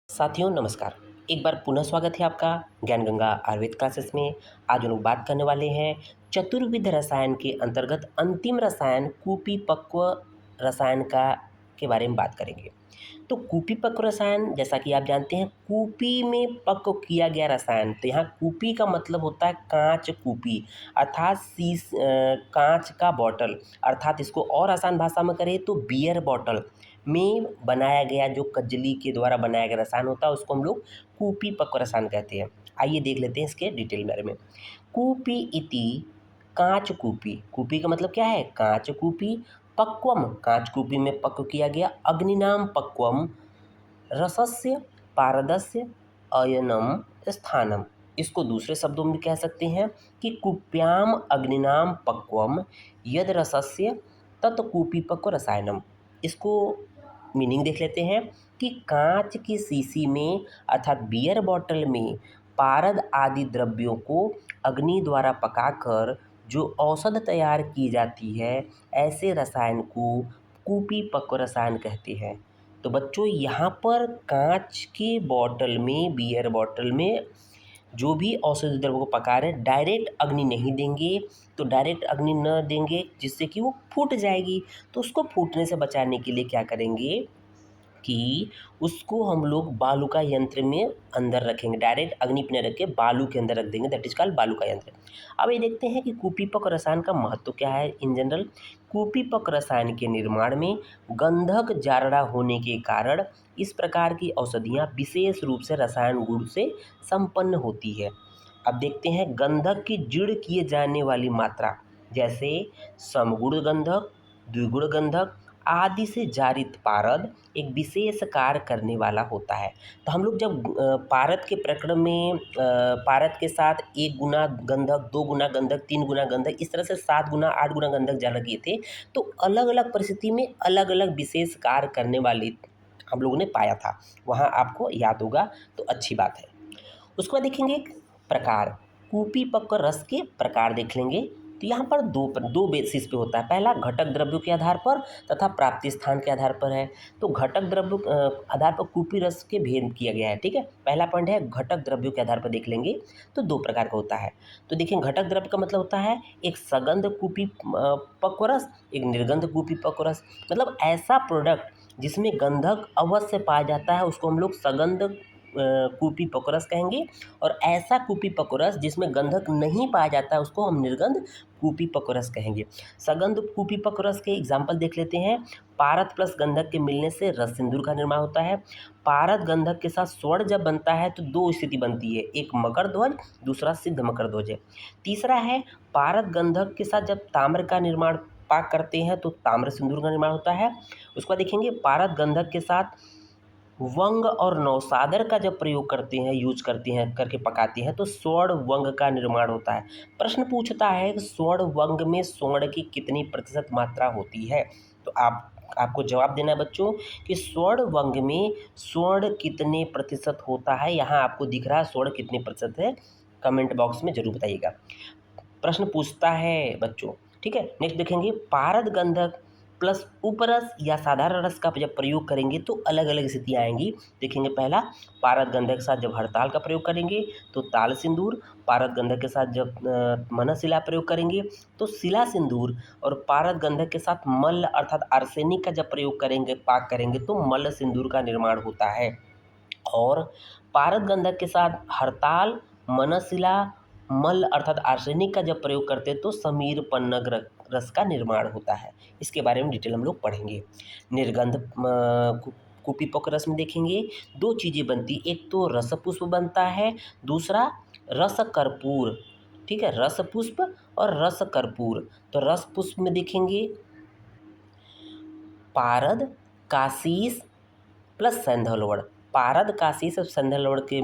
साथियों नमस्कार। एक बार पुनः स्वागत है आपका ज्ञान गंगा आयुर्वेद क्लासेस में। आज हम लोग बात करने वाले हैं चतुर्विध रसायन के अंतर्गत अंतिम रसायन कुपीपक्व रसायन का के बारे में बात करेंगे। तो कुपीपक्व रसायन जैसा कि आप जानते हैं कूपी में पक्व किया गया रसायन। तो यहाँ कूपी का मतलब होता है कांच कूपी अर्थात कांच का बॉटल, अर्थात इसको और आसान भाषा में करें तो बियर बॉटल में बनाया गया जो कजली के द्वारा बनाया गया रसायन होता है उसको हम लोग कूपीपक्व रसायन कहते हैं। आइए देख लेते हैं इसके डिटेल बारे में। कूपी इति कांच कूपी, कूपी का मतलब क्या है कांच कूपी, पक्वम कांच कूपी में पक्व किया गया, अग्निनाम पक्वम रसस्य पारदस्य अयनम स्थानम। इसको दूसरे शब्दों में कह सकते हैं कि कुप्याम अग्निनाम पक्वम यद रसस्य तत्कूपीपक्व रसायनम। इसको मीनिंग देख लेते हैं कि कांच की शीशी में अर्थात बियर बॉटल में पारद आदि द्रव्यों को अग्नि द्वारा पकाकर जो औषध तैयार की जाती है ऐसे रसायन को कूपीपक्व रसायन कहते हैं। तो बच्चों यहाँ पर कांच के बॉटल में बियर बॉटल में जो भी औषधि द्रव्य को पका रहे हैं डायरेक्ट अग्नि नहीं देंगे। तो डायरेक्ट अग्नि न देंगे जिससे कि वो फूट जाएगी। तो उसको फूटने से बचाने के लिए क्या करेंगे कि उसको हम लोग बालू का यंत्र में अंदर रखेंगे, डायरेक्ट अग्नि पे न रख के बालू के अंदर रख देंगे, दैट इज कॉल्ड बालू का यंत्र। अब ये देखते हैं कि कुपीपक रसायन का महत्व क्या है। इन जनरल कुपीपक रसायन के निर्माण में गंधक जारड़ा होने के कारण इस प्रकार की औषधियाँ विशेष रूप से रसायन गुण से संपन्न होती है। अब देखते हैं गंधक की जीर्ण किए जाने वाली मात्रा, जैसे समगुण गंधक, द्विगुण गंधक आदि से जारित पारद एक विशेष कार्य करने वाला होता है। तो हम लोग जब पारद के प्रकरण में पारद के साथ 1 गुना गंधक, 2 गुना गंधक, 3 गुना गंधक, इस तरह से 7 गुना 8 गुना गंधक जाना किए थे। तो अलग अलग परिस्थिति में अलग अलग विशेष कार्य करने वाले हम लोगों ने पाया था, वहाँ आपको याद होगा तो अच्छी बात है। उसके बाद देखेंगे प्रकार, कूपीपक्व रस के प्रकार देख लेंगे। तो यहाँ पर दो बेसिस पे होता है। पहला घटक द्रव्यों के आधार पर तथा प्राप्ति स्थान के आधार पर है। तो घटक द्रव्यों आधार पर कूपी रस के भेद किया गया है। ठीक है, पहला पॉइंट है घटक द्रव्यों के आधार पर देख लेंगे। तो 2 प्रकार का होता है। तो देखिए घटक द्रव्य का मतलब होता है एक सगंध कूपी पक्व रस, एक निर्गंध कूपी पक्व रस। मतलब ऐसा प्रोडक्ट जिसमें गंधक अवश्य पाया जाता है उसको हम लोग सगंध कूपीपक्व रस कहेंगे, और ऐसा कूपीपक्व रस जिसमें गंधक नहीं पाया जाता है उसको हम निर्गंध कूपीपक्व रस कहेंगे। सगंध कूपीपक्व रस के एग्जाम्पल देख लेते हैं। पारद प्लस गंधक के मिलने से रस सिंदूर का निर्माण होता है। पारद गंधक के साथ स्वर्ण जब बनता है तो 2 स्थिति बनती है, एक मकर ध्वज, दूसरा सिद्ध मकर ध्वज है। तीसरा है पारद गंधक के साथ जब ताम्र का निर्माण पाक करते हैं तो ताम्र सिंदूर का निर्माण होता है। उसके बाद देखेंगे पारद गंधक के साथ वंग और नौसादर का जब प्रयोग करते हैं, यूज करते हैं, करके पकाते हैं तो स्वर्ण वंग का निर्माण होता है। प्रश्न पूछता है कि स्वर्ण वंग में स्वर्ण की कितनी प्रतिशत मात्रा होती है। तो आपको जवाब देना है बच्चों कि स्वर्ण वंग में स्वर्ण कितने प्रतिशत होता है। यहाँ आपको दिख रहा है स्वर्ण कितने प्रतिशत है, कमेंट बॉक्स में जरूर बताइएगा। प्रश्न पूछता है बच्चों। ठीक है, नेक्स्ट देखेंगे पारद गंधक प्लस उपरस या साधारण रस का जब प्रयोग करेंगे तो अलग अलग स्थितियाँ आएंगी। देखेंगे पहला पारद गंधक के साथ जब हड़ताल का प्रयोग करेंगे तो ताल सिंदूर, पारद गंधक के साथ जब मनशिला प्रयोग करेंगे तो शिला सिंदूर, और पारद गंधक के साथ मल्ल अर्थात आर्सेनिक का जब प्रयोग करेंगे पाक करेंगे तो मल्ल सिंदूर का निर्माण होता है। और पारद गंधक के साथ हरताल, मनशिला, मल्ल अर्थात आर्सेनिक का जब प्रयोग करते हैं तो समीर पन्नग रस का निर्माण होता है। इसके बारे में डिटेल हम लोग पढ़ेंगे। निर्गंध कुपीपक्व रस में देखेंगे 2 चीज़ें बनती, एक तो रस पुष्प बनता है, दूसरा रस कर्पूर। ठीक है, रस पुष्प और रस कर्पूर। तो रस पुष्प में देखेंगे पारद, काशीस प्लस सैंधवलवड़। पारद काशीस और सैंधवलवड़ के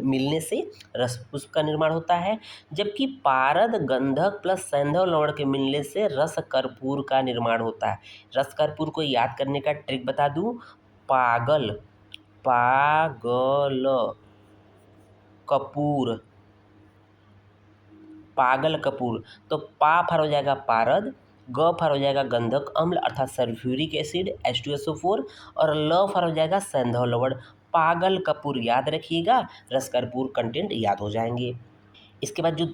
मिलने से रस पुष्प का निर्माण होता है, जबकि पारद गंधक प्लस सैंधवलवड़ के मिलने से रस कर्पूर का निर्माण होता है। रस कर्पूर को याद करने का ट्रिक बता दूं, पागल पागल कपूर, पागल कपूर। तो पा फर हो जाएगा पारद, ग फर हो जाएगा गंधक अम्ल अर्थात सल्फ्यूरिक एसिड H2SO4, और ल फर हो जाएगा सैंधव लवण, पागल कपूर याद रखिएगा, रस कर्पूर कंटेंट याद हो जाएंगे। इसके बाद जो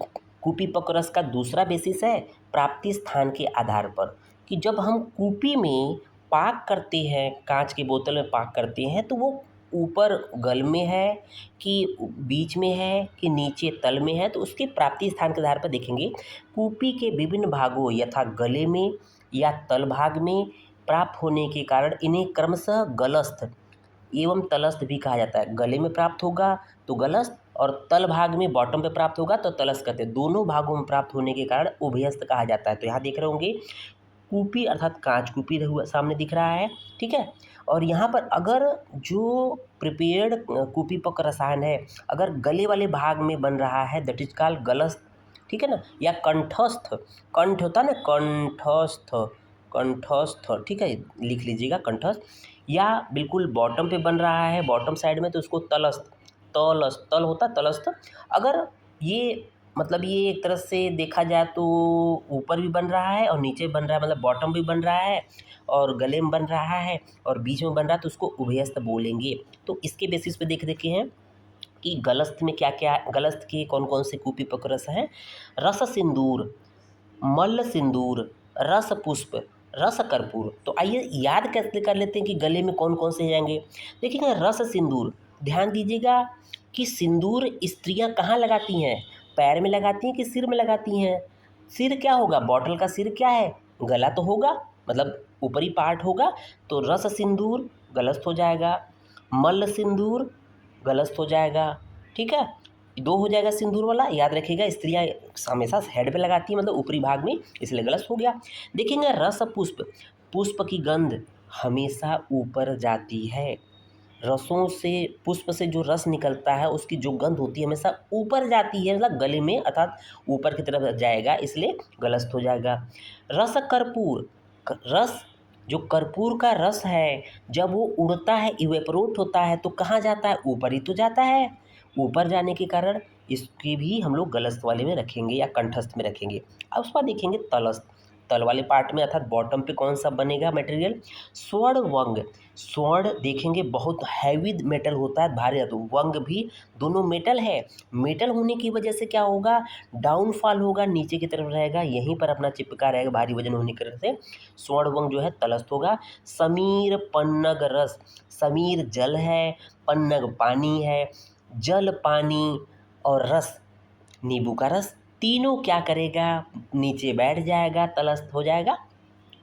कूपी पक्व रस का दूसरा बेसिस है प्राप्ति स्थान के आधार पर, कि जब हम कूपी में पाक करते हैं, कांच के बोतल में पाक करते हैं, तो वो ऊपर गल में है कि बीच में है कि नीचे तल में है, तो उसके प्राप्ति स्थान के आधार पर देखेंगे। कूपी के विभिन्न भागों यथा गले में या तल भाग में प्राप्त होने के कारण इन्हें क्रमशः गलस्थ एवं तलस्थ भी कहा जाता है। गले में प्राप्त होगा तो गलस्थ, और तल भाग में बॉटम पे प्राप्त होगा तो तलस्थ कहते हैं। दोनों भागों में प्राप्त होने के कारण उभयस्थ कहा जाता है। तो यहाँ देख रहे होंगे कूपी अर्थात कांच कूपी हुआ सामने दिख रहा है, ठीक है। और यहाँ पर अगर जो प्रिपेयर्ड कूपी पक्व रसायन है अगर गले वाले भाग में बन रहा है दैट इज कॉल्ड गलस्थ, ठीक है ना, या कंठस्थ, कंठ होता है ना, कंठस्थ, कंठस्थ, ठीक है, लिख लीजिएगा कंठस्थ, या बिल्कुल बॉटम पे बन रहा है बॉटम साइड में तो उसको तलस्थ, तलस्थ, तल होता तलस्थ। अगर ये मतलब ये एक तरह से देखा जाए तो ऊपर भी बन रहा है और नीचे बन रहा है, मतलब बॉटम भी बन रहा है और गले में बन रहा है और बीच में बन रहा है, तो उसको उभयस्थ बोलेंगे। तो इसके बेसिस पे देख देखे हैं कि गलस्थ में क्या क्या, गलस्थ के कौन कौन से कूपी पक्व रस हैं। रस सिंदूर, मल्ल सिंदूर, रस पुष्प, रस कर्पूर। तो आइए याद कैसे कर लेते हैं कि गले में कौन कौन से जाएंगे। देखिएगा रस सिंदूर, ध्यान दीजिएगा कि सिंदूर स्त्रियां कहाँ लगाती हैं, पैर में लगाती हैं कि सिर में लगाती हैं। सिर क्या होगा, बॉटल का सिर क्या है, गला तो होगा, मतलब ऊपरी पार्ट होगा, तो रस सिंदूर गलत हो जाएगा, मल्ल सिंदूर गलत हो जाएगा, ठीक है। दो हो जाएगा सिंदूर वाला, याद रखिएगा स्त्रियां हमेशा हेड पे लगाती हैं, मतलब ऊपरी भाग में, इसलिए गलत हो गया। देखेंगे रस पुष्प, पुष्प की गंध हमेशा ऊपर जाती है। रसों से, पुष्प से जो रस निकलता है उसकी जो गंध होती है हमेशा ऊपर जाती है, मतलब गले में अर्थात ऊपर की तरफ जाएगा, इसलिए गलत हो जाएगा। रस कर्पूर, रस जो कर्पूर का रस है जब वो उड़ता है, इवेपोरेट होता है, तो कहाँ जाता है, ऊपर ही तो जाता है। ऊपर जाने के कारण इसकी भी हम लोग गलत वाले में रखेंगे या कंठस्थ में रखेंगे। अब उसके बाद देखेंगे तलस्थ, तल वाले पार्ट में अर्थात बॉटम पे कौन सा बनेगा मटेरियल, स्वर्ण वंग। स्वर्ण देखेंगे बहुत हैवी मेटल होता है, भारी, तो वंग भी दोनों मेटल है। मेटल होने की वजह से क्या होगा, डाउनफॉल होगा, नीचे की तरफ रहेगा, यहीं पर अपना चिपका रहेगा, भारी वजन होने की वजह से स्वर्ण वंग जो है तलस्थ होगा। समीर पन्नग रस, समीर जल है, पन्नग पानी है, जल पानी और रस नींबू का रस, तीनों क्या करेगा, नीचे बैठ जाएगा, तलस्थ हो जाएगा।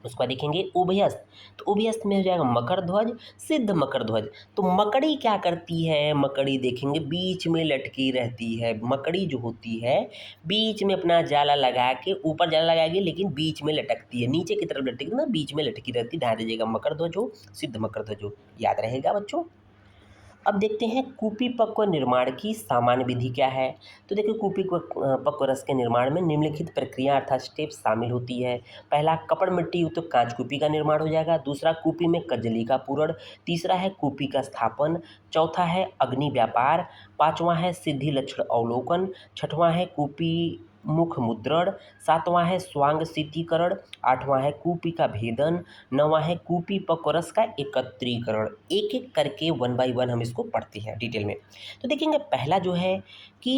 उसको देखेंगे उभयस्थ, तो उभयस्थ में हो जाएगा मकर ध्वज, सिद्ध मकर ध्वज। तो मकड़ी क्या करती है, मकड़ी देखेंगे बीच में लटकी रहती है। मकड़ी जो होती है बीच में अपना जाला लगा के, ऊपर जाला लगाएगी लेकिन बीच में लटकती है, नीचे की तरफ लटकी ना, बीच में लटकी रहती है। ध्यान दीजिएगा मकर ध्वज हो, सिद्ध मकर ध्वज हो, याद रहेगा बच्चों। अब देखते हैं कूपी पक्व निर्माण की सामान्य विधि क्या है। तो देखिए कूपी पक्व रस के निर्माण में निम्नलिखित प्रक्रिया अर्थात स्टेप शामिल होती है। पहला कपड़ मिट्टी युक्त कांच कूपी का निर्माण हो जाएगा। दूसरा कूपी में कजली का पूरण। तीसरा है कूपी का स्थापन। चौथा है अग्नि व्यापार। पांचवा है सिद्धि लक्षण अवलोकन। छठवां है कूपी मुख मुद्रण। सातवां है स्वांग सिद्धीकरण। आठवां है कूपी का भेदन। नौवां है कूपी पक्व रस का एकत्रीकरण। एक एक करके वन बाय वन हम इसको पढ़ते हैं डिटेल में। तो देखेंगे पहला जो है कि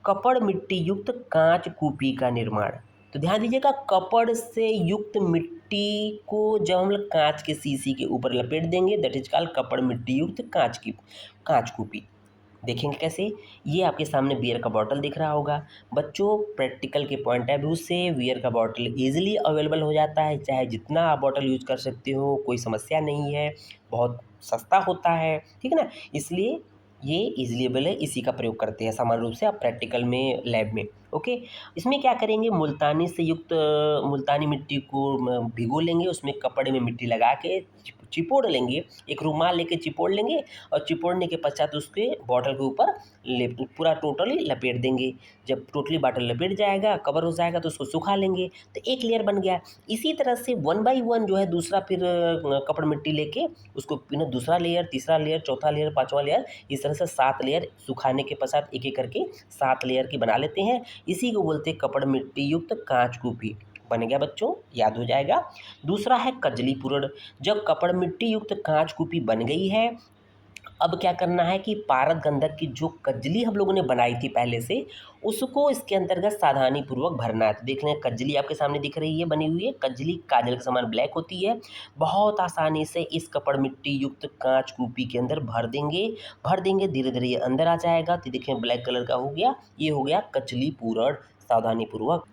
कपड़ मिट्टी युक्त कांच कूपी का निर्माण। तो ध्यान दीजिएगा कपड़ से युक्त मिट्टी को जब हम लोग कांच के शीशी के ऊपर लपेट देंगे दैट इज कॉल्ड कपड़ मिट्टी युक्त कांच कूपी। देखेंगे कैसे, ये आपके सामने बियर का बॉटल दिख रहा होगा। बच्चों प्रैक्टिकल के पॉइंट ऑफ व्यू से बियर का बॉटल इजीली अवेलेबल हो जाता है, चाहे जितना आप बॉटल यूज कर सकते हो, कोई समस्या नहीं है, बहुत सस्ता होता है, ठीक है ना। इसलिए ये इजीली अवेलेबल है, इसी का प्रयोग करते हैं सामान्य रूप से आप प्रैक्टिकल में, लैब में। ओके, इसमें क्या करेंगे, मुल्तानी से युक्त मुल्तानी मिट्टी को भिगो लेंगे, उसमें कपड़े में मिट्टी लगा के चिपोड़ लेंगे, एक रुमाल लेके चिपोड़ लेंगे और चिपोड़ने के पश्चात उसके बॉटल के ऊपर पूरा टोटली लपेट देंगे। जब टोटली बॉटल लपेट जाएगा, कवर हो जाएगा, तो उसको सुखा लेंगे, तो एक लेयर बन गया। इसी तरह से वन बाय वन जो है दूसरा फिर कपड़ मिट्टी लेके उसको दूसरा लेयर, तीसरा लेयर, चौथा लेयर, पांचवा लेयर, इस तरह से 7 लेयर सुखाने के पश्चात एक एक करके 7 लेयर की बना लेते हैं। इसी को बोलते हैं कपड़ मिट्टी युक्त कांच कूपी। बन गया बच्चों, याद हो जाएगा। दूसरा है कजली पूरण। जब कपड़ मिट्टी युक्त कांच कूपी बन गई है अब क्या करना है कि पारद गंधक की जो कजली हम लोगों ने बनाई थी पहले से, उसको इसके अंतर्गत सावधानीपूर्वक भरना है। तो देख लें, कजली आपके सामने दिख रही है, बनी हुई है। कजली काजल के समान ब्लैक होती है। बहुत आसानी से इस कपड़ मिट्टी युक्त कांच कूपी के अंदर भर देंगे, धीरे धीरे ये अंदर आ जाएगा। तो देखें, ब्लैक कलर का हो गया, ये हो गया कजली पूरण सावधानीपूर्वक।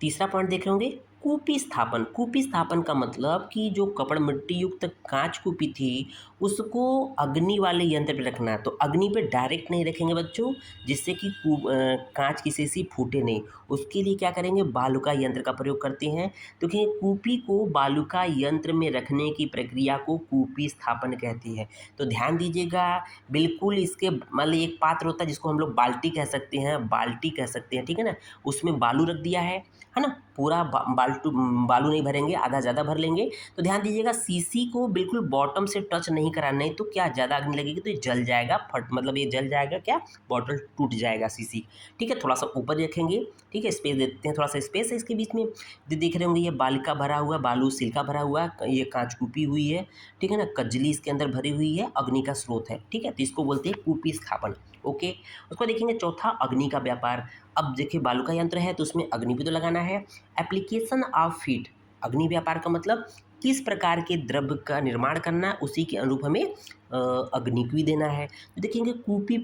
तीसरा पॉइंट देख रहे होंगे, कूपी स्थापन। कूपी स्थापन का मतलब कि जो कपड़ मिट्टी युक्त कांच कूपी थी, उसको अग्नि वाले यंत्र पे रखना है। तो अग्नि पे डायरेक्ट नहीं रखेंगे बच्चों, जिससे कि कांच की शीशी फूटे नहीं। उसके लिए क्या करेंगे, बालुका यंत्र का प्रयोग करते हैं। तो देखिए, कूपी को बालुका यंत्र में रखने की प्रक्रिया को कूपी स्थापन कहती है। तो ध्यान दीजिएगा, बिल्कुल इसके मान लीजिए एक पात्र होता है जिसको हम लोग बाल्टी कह सकते हैं, बाल्टी कह सकते हैं, ठीक है ना। उसमें बालू रख दिया है ना। पूरा बालू नहीं भरेंगे, आधा ज़्यादा भर लेंगे। तो ध्यान दीजिएगा, शीशी को बिल्कुल बॉटम से टच नहीं कराना, नहीं तो क्या ज़्यादा आग लगेगी तो ये जल जाएगा, मतलब ये जल जाएगा, क्या बॉटल टूट जाएगा शीशी। ठीक है, थोड़ा सा ऊपर रखेंगे, ठीक है, स्पेस देते हैं, थोड़ा सा स्पेस है इसके बीच में। देख रहे होंगे ये बालिका भरा हुआ, बालू सिल्का भरा हुआ है, ये कांच कूपी हुई है, ठीक है ना। कजली इसके अंदर भरी हुई है, अग्नि का स्रोत है, ठीक है। तो इसको बोलते हैं कूपी स्थापन। ओके, उसको देखेंगे चौथा, अग्नि का व्यापार। अब देखिए, बालू का यंत्र है तो उसमें अग्नि भी तो लगाना है। एप्लीकेशन ऑफ हीट, अग्नि व्यापार का मतलब किस प्रकार के द्रव्य का निर्माण करना है, उसी के अनुरूप हमें अग्नि भी देना है। तो देखेंगे, कूपी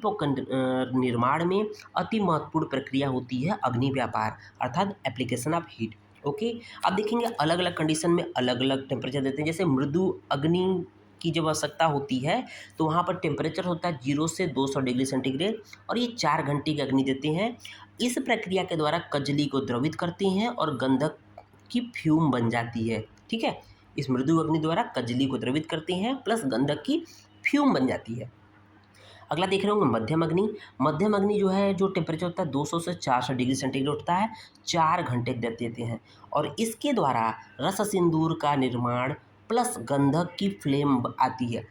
निर्माण में अति महत्वपूर्ण प्रक्रिया होती है अग्नि व्यापार, अर्थात एप्लीकेशन ऑफ हीट। ओके, अब देखेंगे अलग अलग कंडीशन में अलग अलग टेम्परेचर देते हैं। जैसे मृदु अग्नि की जब आवश्यकता होती है तो वहाँ पर टेम्परेचर होता है 0 से 200 डिग्री सेंटीग्रेड, और ये 4 घंटे की अग्नि देते हैं। इस प्रक्रिया के द्वारा कजली को द्रवित करते हैं और गंधक की फ्यूम बन जाती है, ठीक है। इस मृदु अग्नि द्वारा कजली को द्रवित करते हैं प्लस गंधक की फ्यूम बन जाती है। अगला देख रहे होंगे मध्यम अग्नि। मध्यम अग्नि जो है, जो टेम्परेचर होता है 200 से 400 डिग्री सेंटीग्रेड होता है, 4 घंटे देते हैं, और इसके द्वारा रस सिंदूर का निर्माण प्लस गंधक की फ्लेम आती है।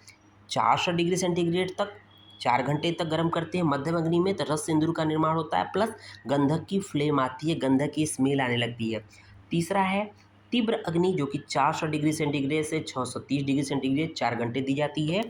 400 डिग्री सेंटीग्रेड तक 4 घंटे तक गर्म करते हैं मध्यम अग्नि में, तो रस सिंदूर का निर्माण होता है प्लस गंधक की फ्लेम आती है, गंधक की स्मेल आने लगती है। तीसरा है तीव्र अग्नि, जो कि 400 डिग्री सेंटीग्रेड से 630 डिग्री सेंटीग्रेड 4 घंटे दी जाती है।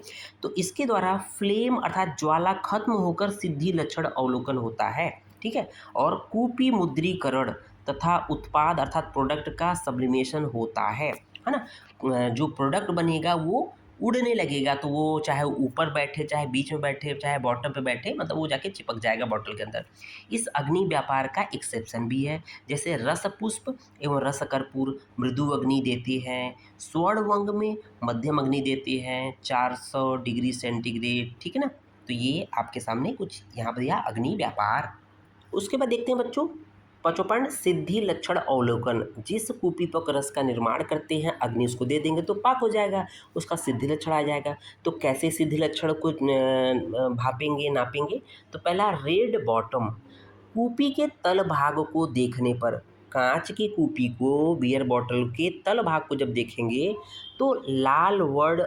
तो इसके द्वारा फ्लेम अर्थात ज्वाला खत्म होकर सिद्धि लक्षण अवलोकन होता है, ठीक है। और कूपी मुद्रीकरण तथा उत्पाद अर्थात प्रोडक्ट का सब्लिमेशन होता है ना। जो प्रोडक्ट बनेगा वो उड़ने लगेगा, तो वो चाहे ऊपर बैठे, चाहे बीच में बैठे, चाहे बॉटम पे बैठे, मतलब वो जाके चिपक जाएगा बॉटल के अंदर। इस अग्नि व्यापार का एक्सेप्शन भी है, जैसे रस पुष्प एवं रस कर्पूर मृदु अग्नि देते हैं, स्वर्णवंग में मध्यम अग्नि देते हैं 400 डिग्री सेंटीग्रेड, ठीक है ना। तो ये आपके सामने कुछ यहाँ पर यह अग्नि व्यापार। उसके बाद देखते हैं बच्चों, पांचवा पॉइंट, सिद्धि लक्षण अवलोकन। जिस कुपीपक रस का निर्माण करते हैं, अग्नि उसको दे देंगे तो पाक हो जाएगा, उसका सिद्धि लक्षण आ जाएगा। तो कैसे सिद्धि लक्षण को भापेंगे, नापेंगे? तो पहला, रेड बॉटम। कूपी के तल भाग को देखने पर, कांच की कूपी को, बियर बॉटल के तल भाग को जब देखेंगे तो लाल वर्ण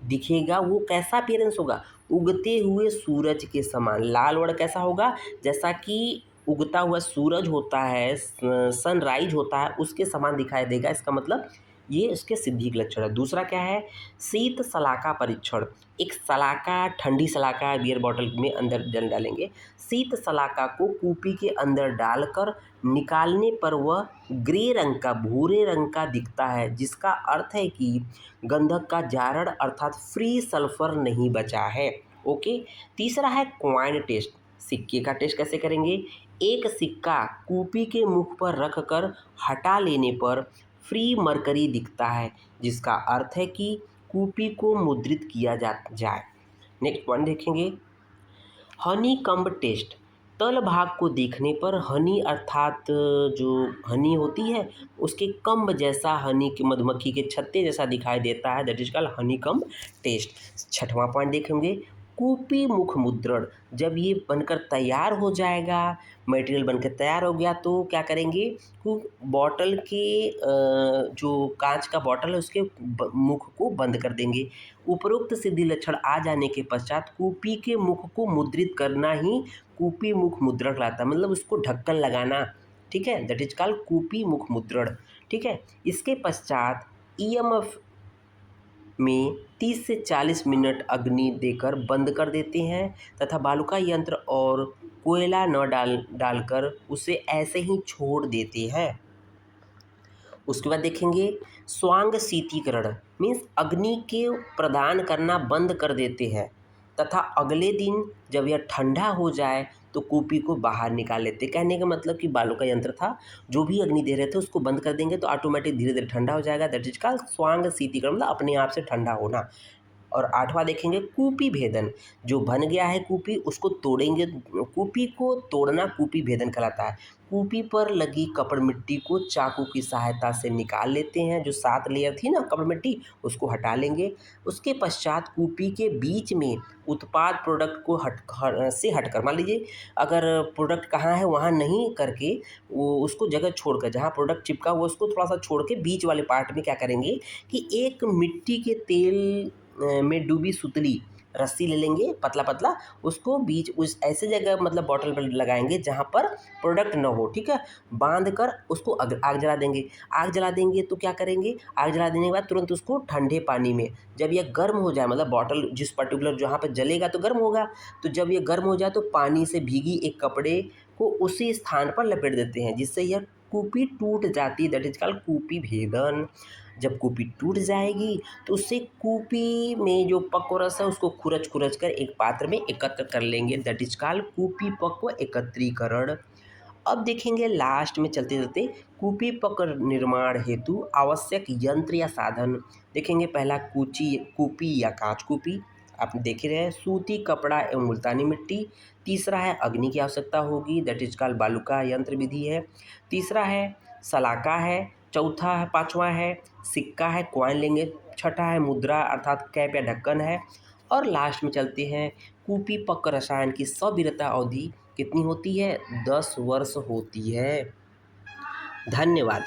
दिखेगा। वो कैसा अपीयरेंस होगा? उगते हुए सूरज के समान। लाल वर्ण कैसा होगा? जैसा कि उगता हुआ सूरज होता है, सनराइज होता है, उसके समान दिखाई देगा। इसका मतलब ये इसके सिद्धि के लक्षण है। दूसरा क्या है? शीत शलाका परीक्षण। एक शलाका, ठंडी शलाका बियर बॉटल में अंदर जल डालेंगे। शीत शलाका को कूपी के अंदर डालकर निकालने पर वह ग्रे रंग का, भूरे रंग का दिखता है, जिसका अर्थ है कि गंधक का जारड़ अर्थात फ्री सल्फर नहीं बचा है। ओके, तीसरा है क्वाइन टेस्ट। सिक्के का टेस्ट कैसे करेंगे? एक सिक्का कूपी के मुख पर रखकर हटा लेने पर फ्री मरकरी दिखता है, जिसका अर्थ है कि कूपी को मुद्रित किया जाए। नेक्स्ट पॉइंट देखेंगे, हनी कम्ब टेस्ट। तल भाग को देखने पर हनी अर्थात जो हनी होती है, उसके कम्ब जैसा, हनी के मधुमक्खी के छत्ते जैसा दिखाई देता है, that is called honey comb test. छठवां पॉइंट देखेंगे, कूपी मुख मुद्रण। जब ये बनकर तैयार हो जाएगा, मटेरियल बनकर तैयार हो गया, तो क्या करेंगे? बॉटल के जो कांच का बॉटल है उसके मुख को बंद कर देंगे। उपरोक्त सिद्धि लक्षण आ जाने के पश्चात कूपी के मुख को मुद्रित करना ही कूपी मुख मुद्रण कहलाता है, मतलब उसको ढक्कन लगाना, ठीक है, दैट इज कॉल्ड कूपी मुख मुद्रण, ठीक है। इसके पश्चात ईएमएफ में 30 से 40 मिनट अग्नि देकर बंद कर देते हैं तथा बालुका यंत्र और कोयला न डालकर उसे ऐसे ही छोड़ देते हैं। उसके बाद देखेंगे स्वांग शीतीकरण मीन्स अग्नि के प्रदान करना बंद कर देते हैं तथा अगले दिन जब यह ठंडा हो जाए तो कूपी को बाहर निकाल लेते। कहने का मतलब कि बालू का यंत्र था, जो भी अग्नि दे रहे थे उसको बंद कर देंगे तो ऑटोमेटिक धीरे धीरे ठंडा हो जाएगा। दैट इज कॉल्ड स्वांग शीतीकरण, मतलब अपने आप से ठंडा होना। और आठवां देखेंगे कूपी भेदन, जो बन गया है कूपी उसको तोड़ेंगे। कूपी को तोड़ना कूपी भेदन कहलाता है। कूपी पर लगी कपड़ मिट्टी को चाकू की सहायता से निकाल लेते हैं। जो 7 लेयर थी ना कपड़ मिट्टी, उसको हटा लेंगे। उसके पश्चात कूपी के बीच में उत्पाद प्रोडक्ट को हटकर, मान लीजिए अगर प्रोडक्ट कहाँ है वहाँ नहीं करके वो उसको जगह छोड़कर, जहाँ प्रोडक्ट चिपका हुआ उसको थोड़ा सा छोड़ के बीच वाले पार्ट में क्या करेंगे कि एक मिट्टी के तेल में डूबी सुतली रस्सी ले लेंगे पतला पतला, उसको बीच उस ऐसे जगह मतलब बॉटल पर लगाएंगे जहाँ पर प्रोडक्ट ना हो, ठीक है। बांध कर उसको आग जला देंगे। आग जला देंगे तो क्या करेंगे, आग जला देने के बाद तुरंत उसको ठंडे पानी में, जब यह गर्म हो जाए, मतलब बॉटल जिस पर्टिकुलर जहाँ पर जलेगा तो गर्म होगा, तो जब ये गर्म हो जाए तो पानी से भीगी एक कपड़े को उसी स्थान पर लपेट देते हैं, जिससे यह कूपी टूट जाती है। दैट इज कॉल्ड कूपी भेदन। जब कूपी टूट जाएगी तो उससे कूपी में जो पक्व रस है उसको खुरच खुरच कर एक पात्र में एकत्र कर लेंगे। दैट इज कॉल्ड कूपी पक्व एकत्रीकरण। अब देखेंगे लास्ट में चलते चलते कूपी पक्व निर्माण हेतु आवश्यक यंत्र या साधन। देखेंगे पहला कूपी या कांच कूपी, आप देख ही रहे हैं, सूती कपड़ा एवं मुल्तानी मिट्टी। तीसरा है अग्नि की आवश्यकता होगी, दैट इज कॉल्ड बालुका यंत्र विधि है। तीसरा है सलाका है। चौथा है, पांचवा है सिक्का है, कॉइन लेंगे। छठा है मुद्रा अर्थात कैप या ढक्कन है। और लास्ट में चलते हैं कूपी पक्व रसायन की सविरता अवधि कितनी होती है, 10 वर्ष होती है। धन्यवाद।